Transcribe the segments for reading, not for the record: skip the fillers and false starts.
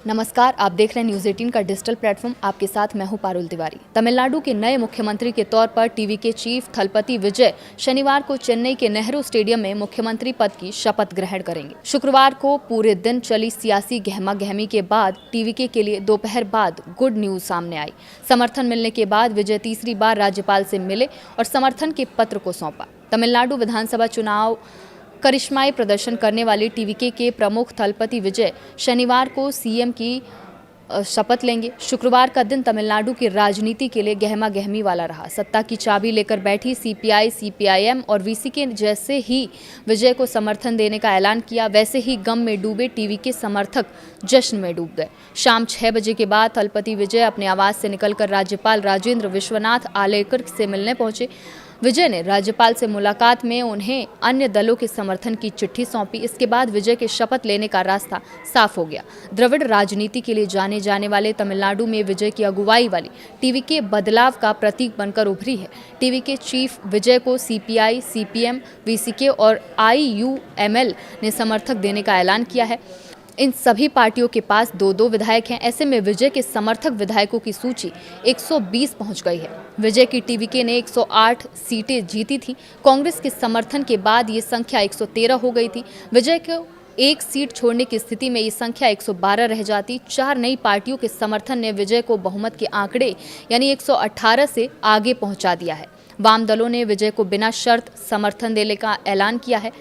नमस्कार, आप देख रहे हैं न्यूज़ 18 का डिजिटल प्लेटफॉर्म। आपके साथ मैं हूं पारुल तिवारी। तमिलनाडु के नए मुख्यमंत्री के तौर पर टीवी के चीफ थलपति विजय शनिवार को चेन्नई के नेहरू स्टेडियम में मुख्यमंत्री पद की शपथ ग्रहण करेंगे। शुक्रवार को पूरे दिन चली सियासी गहमा-गहमी के बाद टीवीके के लिए दोपहर बाद गुड न्यूज सामने आई। समर्थन मिलने के बाद विजय तीसरी बार राज्यपाल से मिले और समर्थन के पत्र को सौंपा। तमिलनाडु विधानसभा चुनाव करिश्माई प्रदर्शन करने वाले टीवीके के प्रमुख थलपति विजय शनिवार को सीएम की शपथ लेंगे। शुक्रवार का दिन तमिलनाडु की राजनीति के लिए गहमा गहमी वाला रहा। सत्ता की चाबी लेकर बैठी सीपीआई, सीपीआईएम और वीसीके जैसे ही विजय को समर्थन देने का ऐलान किया, वैसे ही गम में डूबे टीवीके समर्थक जश्न में डूब गए। शाम 6 बजे के बाद थलपति विजय अपने आवास से निकलकर राज्यपाल राजेंद्र विश्वनाथ आलेकर से मिलने पहुंचे। विजय ने राज्यपाल से मुलाकात में उन्हें अन्य दलों के समर्थन की चिट्ठी सौंपी। इसके बाद विजय के शपथ लेने का रास्ता साफ हो गया। द्रविड़ राजनीति के लिए जाने वाले तमिलनाडु में विजय की अगुवाई वाली टीवीके बदलाव का प्रतीक बनकर उभरी है। टीवीके चीफ विजय को सीपीआई, सीपीएम, वीसीके और आईयूएमएल ने समर्थक देने का ऐलान किया है। इन सभी पार्टियों के पास 2-2 विधायक हैं। ऐसे में विजय के समर्थक विधायकों की सूची 120 पहुंच गई है। विजय की टीवीके ने 108 सीटें जीती थी। कांग्रेस के समर्थन के बाद ये संख्या 113 हो गई थी। विजय को एक सीट छोड़ने की स्थिति में ये संख्या 112 रह जाती। 4 नई पार्टियों के समर्थन ने विजय को बहुमत के आंकड़े यानी 118 से आगे पहुंचा दिया है। वाम दलों ने विजय को बिना शर्त समर्थन देने का ऐलान किया है।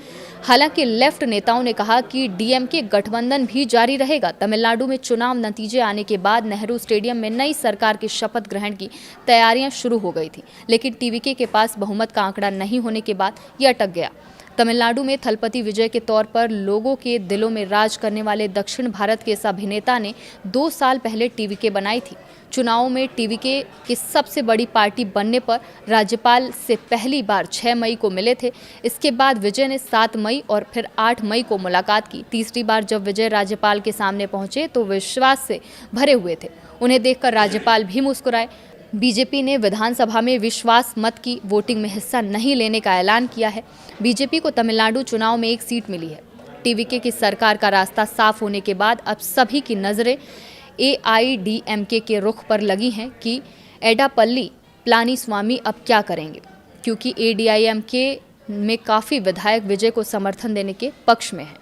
हालांकि लेफ्ट नेताओं ने कहा कि डीएमके गठबंधन भी जारी रहेगा। तमिलनाडु में चुनाव नतीजे आने के बाद नेहरू स्टेडियम में नई सरकार के शपथ ग्रहण की तैयारियां शुरू हो गई थी, लेकिन टीवीके के पास बहुमत का आंकड़ा नहीं होने के बाद यह अटक गया। तमिलनाडु में थलपति विजय के तौर पर लोगों के दिलों में राज करने वाले दक्षिण भारत के इस अभिनेता ने 2 साल पहले टीवीके बनाई थी। चुनावों में टीवीके की सबसे बड़ी पार्टी बनने पर राज्यपाल से पहली बार 6 मई को मिले थे। इसके बाद विजय ने 7 मई और फिर 8 मई को मुलाकात की। तीसरी बार जब विजय राज्यपाल के सामने पहुंचे तो विश्वास से भरे हुए थे। उन्हें देखकर राज्यपाल भी मुस्कुराए। बीजेपी ने विधानसभा में विश्वास मत की वोटिंग में हिस्सा नहीं लेने का ऐलान किया है। बीजेपी को तमिलनाडु चुनाव में 1 सीट मिली है। टीवीके की सरकार का रास्ता साफ होने के बाद अब सभी की नजरें एआईडीएमके के रुख पर लगी हैं कि एडापल्ली पलानीस्वामी अब क्या करेंगे, क्योंकि एडीआईएमके में काफ़ी विधायक विजय को समर्थन देने के पक्ष में हैं।